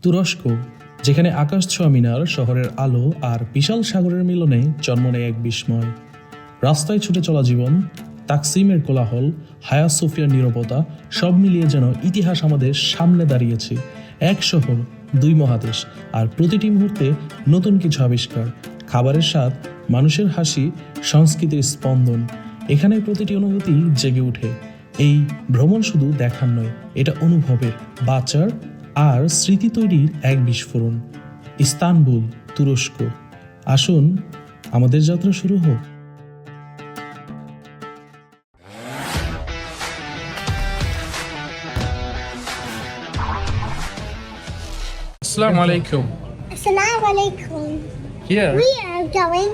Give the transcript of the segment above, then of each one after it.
তুরস্ক, যেখানে আকাশ ছোঁয়া মিনার, শহরের আলো আর বিশাল সাগরের মিলনে জন্ম নেয় এক বিস্ময়। রাস্তায় ছুটে চলা জীবন, তাকসিমের কোলাহল, হায়া সোফিয়ার নীরবতা, সব মিলিয়ে যেন ইতিহাস আমাদের সামনে দাঁড়িয়েছে। এক শহর, দুই মহাদেশ, আর প্রতিটি মুহূর্তে নতুন কিছু আবিষ্কার। খাবারের স্বাদ, মানুষের হাসি, সংস্কৃতির স্পন্দন, এখানে প্রতিটি অনুভূতি জেগে ওঠে। এই ভ্রমণ শুধু দেখার নয়, এটা অনুভবের, বাঁচার আর স্মৃতি তৈরির এক বিস্ফোরণ। ইস্তানবুল, তুরস্ক। আসুন আমাদের যাত্রা শুরু হোক। Assalamu alaikum. Assalamu alaikum. Here. We are going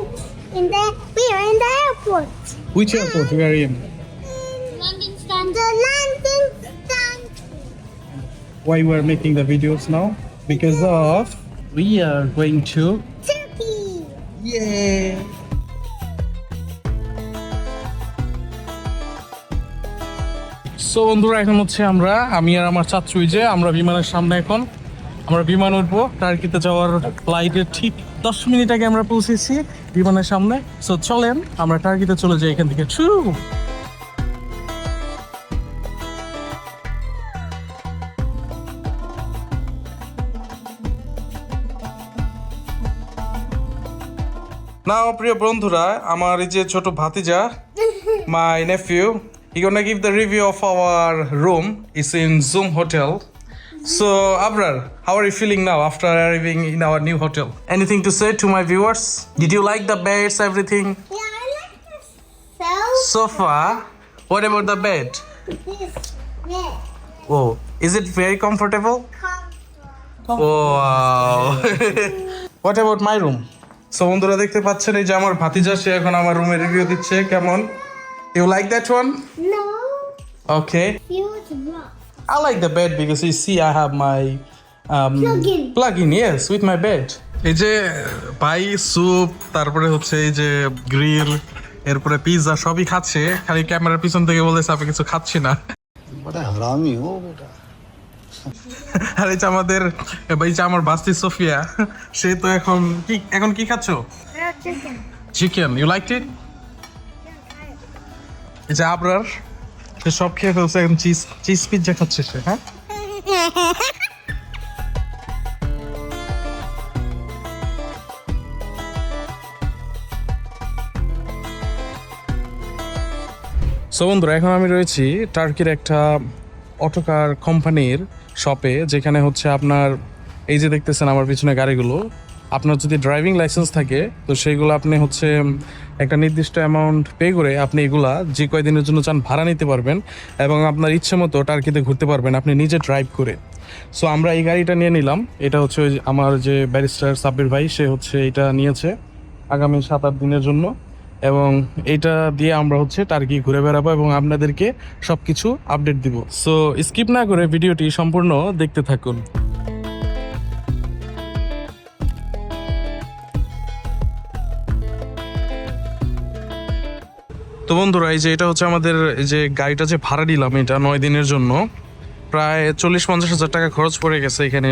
we are in the airport. Which airport we are in? London Stand. The London Stand. Why we are making the videos now? Because of we are going to Turkey. Yay! So বন্ধুরা, এখন হচ্ছে আমি আর আমার চাচুই যে আমরা বিমানের সামনে এখন আমরা বিমান উঠবো। টার্কিতে যাওয়ার ফ্লাইটের ঠিক 10 মিনিট আগে আমরা পৌঁছেছি বিমানের সামনে। সো চলেন আমরা টার্কিতে চলে যাই এখান থেকে। নাও প্রিয় বন্ধুরা, আমার এই যে ছোট ভাতিজা, my nephew, he gonna give the review of our room. It's in Zoom Hotel. So Abrar, how are you feeling now after arriving in our new hotel? Anything to say to my viewers? Did you like the beds, everything? Yeah, I like this Sofa? What about the bed? This bed. Oh, is it very comfortable? Wow. What about my room? So বন্ধুরা দেখতে পাচ্ছেন, এই যে আমার ভাতিজা, সে এখন আমার রুমের রিভিউ দিচ্ছে। কেমন? You like that one? No. Okay. Huge rock. I like the bed because you see I have my plug-in, yes, with my bed. এই যে পাই, স্যুপ, তারপরে হচ্ছে এই যে গ্রিল, এরপরে পিৎজা সবই খাচ্ছে। খালি ক্যামেরার পিছন থেকে বলেছে আমি কিছু খাচ্ছি না। बड़ा हरामी हो बेटा। আর এই যে আমার বাস্তি সোফিয়া, সে তো এখন কি খাচ্ছো? Chicken. Chicken. You like it? এই যে আবরার, সে সব খেয়ে ফেলছে, এখন চিজ পিৎজা খাচ্ছে সে। হ্যাঁ, সো বন্ধুরা, এখন আমি রয়েছি টার্কির একটা অটোকার কোম্পানির শপে, যেখানে হচ্ছে আপনার এই যে দেখতেছেন আমার পিছনে গাড়িগুলো, আপনার যদি ড্রাইভিং লাইসেন্স থাকে তো সেইগুলো আপনি হচ্ছে একটা নির্দিষ্ট অ্যামাউন্ট পে করে আপনি এগুলা যে কয়দিনের জন্য চান ভাড়া নিতে পারবেন এবং আপনার ইচ্ছে মতো টার্কিতে ঘুরতে পারবেন আপনি নিজে ড্রাইভ করে। সো আমরা এই গাড়িটা নিয়ে নিলাম। এটা হচ্ছে ওই আমার যে ব্যারিস্টার সাব্বির ভাই, সে হচ্ছে এটা নিয়েছে আগামী 7-8 দিনের জন্য, এবং এইটা দিয়ে আমরা হচ্ছে টার্কি ঘুরে বেড়াবো এবং আপনাদেরকে সব কিছু আপডেট দিব। সো স্কিপ না করে ভিডিওটি সম্পূর্ণ দেখতে থাকুন। তো বন্ধুরা, এই যে এটা হচ্ছে আমাদের এই যে গাড়িটা যে ভাড়া নিলাম, এটা 9 দিনের জন্য প্রায় 40-50 হাজার টাকা খরচ পড়ে গেছে এখানে।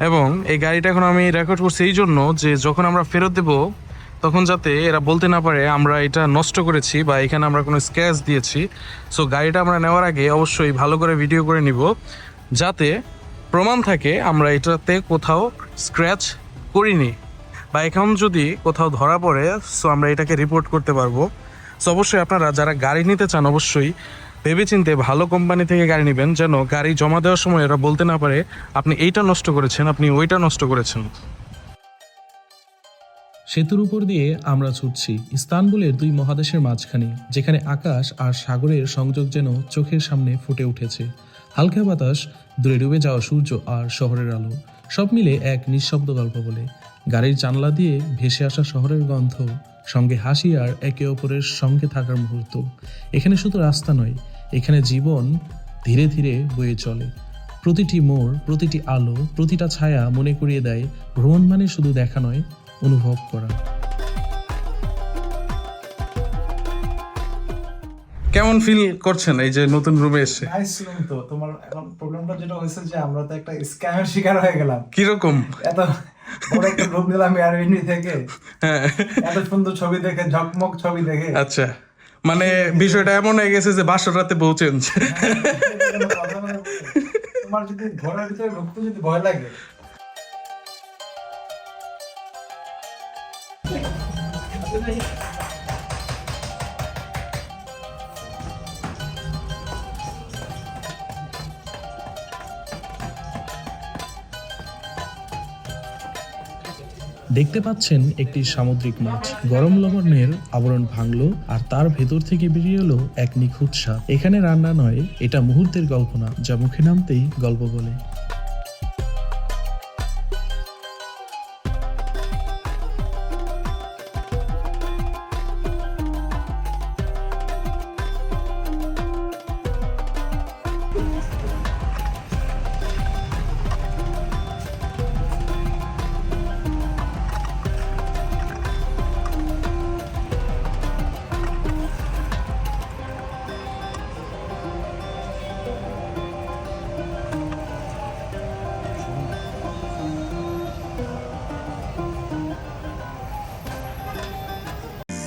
এবং এই গাড়িটা এখন আমি রেকর্ড করছি এই জন্য যে যখন আমরা ফেরত দেবো তখন যাতে এরা বলতে না পারে আমরা এটা নষ্ট করেছি বা এখানে আমরা কোনো স্ক্র্যাচ দিয়েছি। সো গাড়িটা আমরা নেওয়ার আগে অবশ্যই ভালো করে ভিডিও করে নিব, যাতে প্রমাণ থাকে আমরা এটাতে কোথাও স্ক্র্যাচ করিনি, বা এখন যদি কোথাও ধরা পড়ে সো আমরা এটাকে রিপোর্ট করতে পারবো। সো অবশ্যই আপনারা যারা গাড়ি নিতে চান অবশ্যই ভেবেচিন্তে ভালো কোম্পানি থেকে গাড়ি নেবেন, যেন গাড়ি জমা দেওয়ার সময় এরা বলতে না পারে আপনি এইটা নষ্ট করেছেন, আপনি ওইটা নষ্ট করেছেন। সেতুর উপর দিয়ে আমরা ছুটছি ইস্তানবুলের দুই মহাদেশের মাঝখানে, যেখানে আকাশ আর সাগরের সংযোগ যেন চোখের সামনে ফুটে উঠেছে। হালকা বাতাস, দূরে ডুবে যাওয়া সূর্য আর শহরের আলো, সব মিলে এক নিঃশব্দ গল্প বলে। গাড়ির জানলা দিয়ে ভেসে আসা শহরের গন্ধ, সঙ্গে হাসি আর একে অপরের সঙ্গে থাকার মুহূর্ত। এখানে শুধু রাস্তা নয়, এখানে জীবন ধীরে ধীরে বয়ে চলে। প্রতিটি মোড়, প্রতিটি আলো, প্রতিটা ছায়া মনে করিয়ে দেয় ভ্রমণ মানে শুধু দেখা নয়, অনুভব করা। কেমন ফিল করছেন এই যে নতুন রুমে এসে? নাইস রুম তো। তোমার এখন প্রবলেমটা যেটা হয়েছে যে আমরা তো একটা স্ক্যামের শিকার হয়ে গেলাম। কিরকম? এত বড় একটা রুম নিলাম এয়ারবিএনবি থেকে, হ্যাঁ, এত সুন্দর ছবি দেখে, ঝকমক ছবি দেখে। আচ্ছা, মানে বিষয়টা এমন হয়ে গেছে যে বাসর রাতে বউ চেঞ্জ। কোনো কথা না বলে, তোমার যদি ঘরের ভিতরে ঢুকতে যদি ভয় লাগে, দেখতে পাচ্ছেন একটি সামুদ্রিক মাছ গরম লবণের আবরণ ভাঙলো আর তার ভেতর থেকে বেরিয়ে এলো এক নিখুঁত স্বাদ। এখানে রান্না নয়, এটা মুহূর্তের গল্প না, যা মুখে নামতেই গল্প বলে।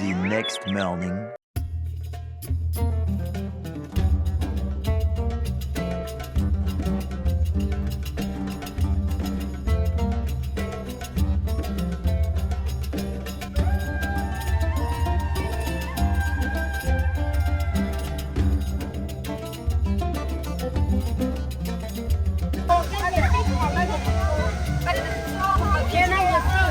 The next morning. Can I see?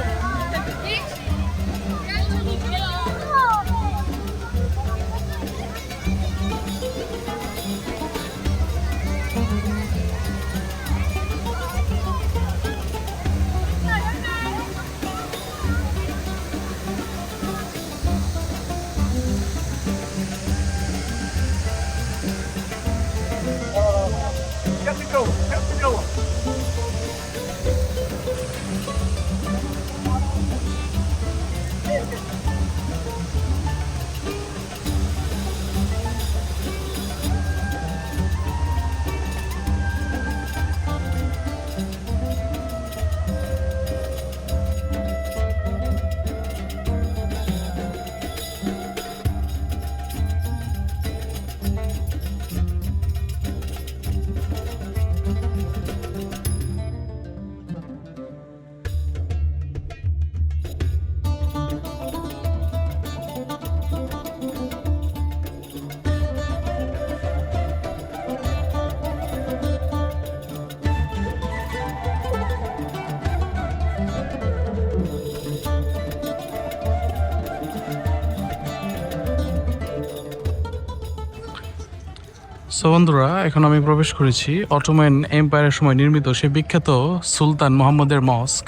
So বন্ধুরা, এখন আমি প্রবেশ করেছি অটোমান এম্পায়ারের সময় নির্মিত সেই বিখ্যাত সুলতান মোহাম্মদের মস্ক,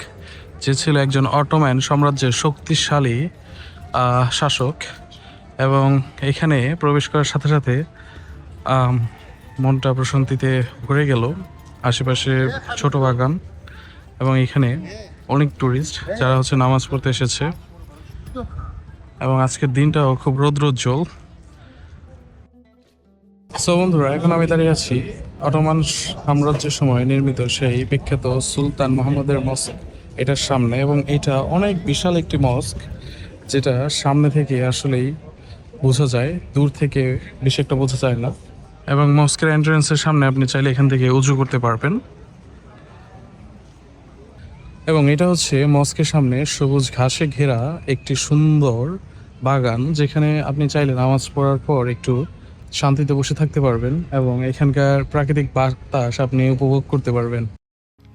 যে ছিল একজন অটোমান সাম্রাজ্যের শক্তিশালী শাসক। এবং এখানে প্রবেশ করার সাথে সাথে মনটা প্রশান্তিতে ভরে গেল। আশেপাশে ছোট বাগান এবং এখানে অনেক ট্যুরিস্ট যারা হচ্ছে নামাজ পড়তে এসেছে, এবং আজকের দিনটাও খুব রৌদ্রোজ্জ্বল। সো বন্ধুরা, এখন আমি দাঁড়িয়ে আছি অটোমান সাম্রাজ্যের সময় নির্মিত সেই বিখ্যাত সুলতান মোহাম্মদের মস্ক এটার সামনে, এবং এটা অনেক বিশাল একটি মস্ক, যেটা সামনে থেকে আসলেই বোঝা যায়, দূর থেকে বেশি একটা বোঝা যায় না। এবং মস্কের এন্ট্রান্সের সামনে আপনি চাইলে এখান থেকে উজু করতে পারবেন। এবং এটা হচ্ছে মস্কের সামনে সবুজ ঘাসে ঘেরা একটি সুন্দর বাগান, যেখানে আপনি চাইলে নামাজ পড়ার পর একটু শান্তিতে বসে থাকতে পারবেন এবং এখানকার প্রাকৃতিক বাতাস আপনি উপভোগ করতে পারবেন।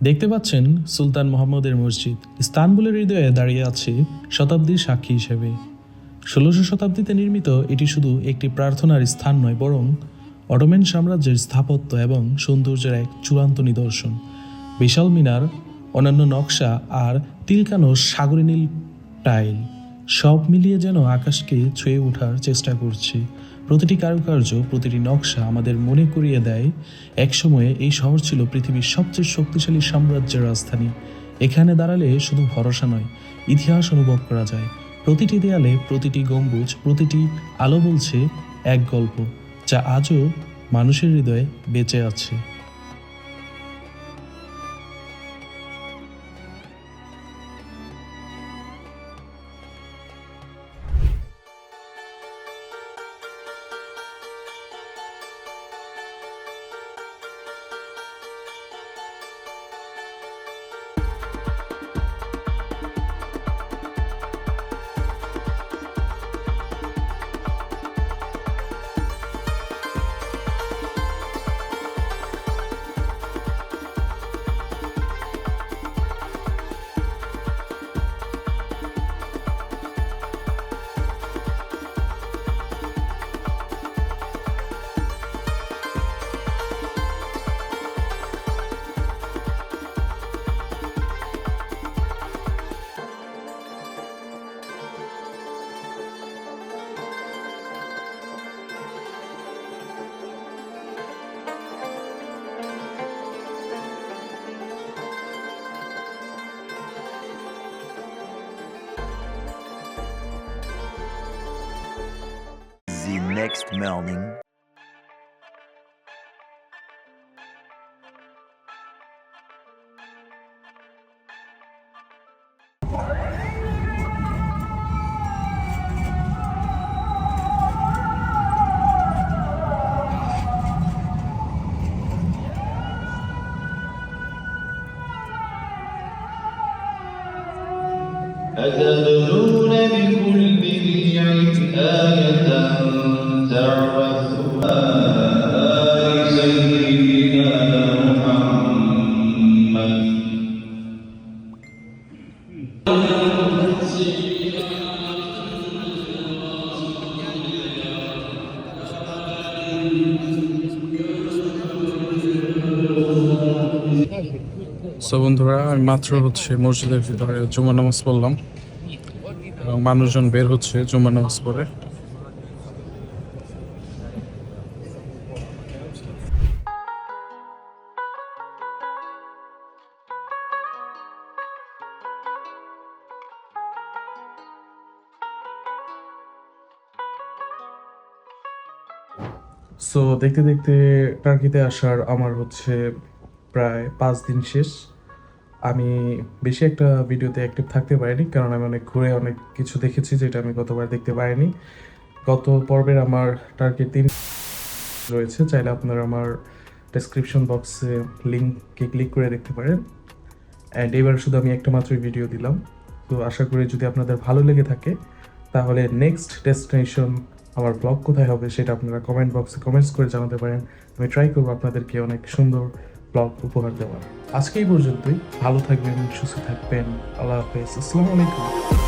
দেখতে পাচ্ছেন সুলতান মোহাম্মদের মসজিদ ইস্তানবুলের হৃদয়ে দাঁড়িয়ে আছে শতাব্দীর সাক্ষী হিসেবে। 16শো শতাব্দীতে নির্মিত এটি শুধু একটি প্রার্থনার স্থান নয়, বরং অটোমান সাম্রাজ্যের স্থাপত্য এবং সৌন্দর্যের এক চূড়ান্ত নিদর্শন। বিশাল মিনার, অন্যান্য নকশা আর তিলকানো সাগরে নীল টাইল সব মিলিয়ে যেন আকাশকে ছুঁয়ে ওঠার চেষ্টা করছে। প্রতিটি কারুকার্য, প্রতিটি নকশা আমাদের মনে করিয়ে দেয় একসময়ে এই শহর ছিল পৃথিবীর সবচেয়ে শক্তিশালী সাম্রাজ্যের রাজধানী। এখানে দাঁড়ালে শুধু ভরসা নয়, ইতিহাস অনুভব করা যায়। প্রতিটি দেয়ালে, প্রতিটি গম্বুজ, প্রতিটি আলো বলছে এক গল্প, যা আজও মানুষের হৃদয়ে বেঁচে আছে। The next morning. أتبنون بكل ريع آية تعبثون آل سيدنا محمد সো বন্ধুরা, আমি মাত্র হচ্ছে মসজিদের ভিতরে জুমার নামাজ পড়লাম এবং মানুষজন বের হচ্ছে জুমার নামাজ পড়ে। সো দেখতে দেখতে টার্কিতে আসার আমার হচ্ছে প্রায় 5 দিন শেষ। আমি বেশি একটা ভিডিওতে অ্যাক্টিভ থাকতে পারিনি, কারণ আমি অনেক ঘুরে অনেক কিছু দেখেছি যেটা আমি গতবার দেখতে পারিনি। গত পর্বের আমার টার্কির 3 রয়েছে, চাইলে আপনারা আমার ডেসক্রিপশন বক্সে লিঙ্কে ক্লিক করে দেখতে পারেন। অ্যান্ড এবার শুধু আমি একটা মাত্রই ভিডিও দিলাম। তো আশা করি যদি আপনাদের ভালো লেগে থাকে তাহলে নেক্সট ডেস্টিনেশন আমার ব্লগ কোথায় হবে সেটা আপনারা কমেন্ট বক্সে কমেন্টস করে জানাতে পারেন। আমি ট্রাই করবো আপনাদেরকে অনেক সুন্দর ব্লগ উপহার দেওয়ার। আজকে এই পর্যন্তই। ভালো থাকবেন, সুস্থ থাকবেন। আল্লাহ হাফেজ। আসসালামু আলাইকুম।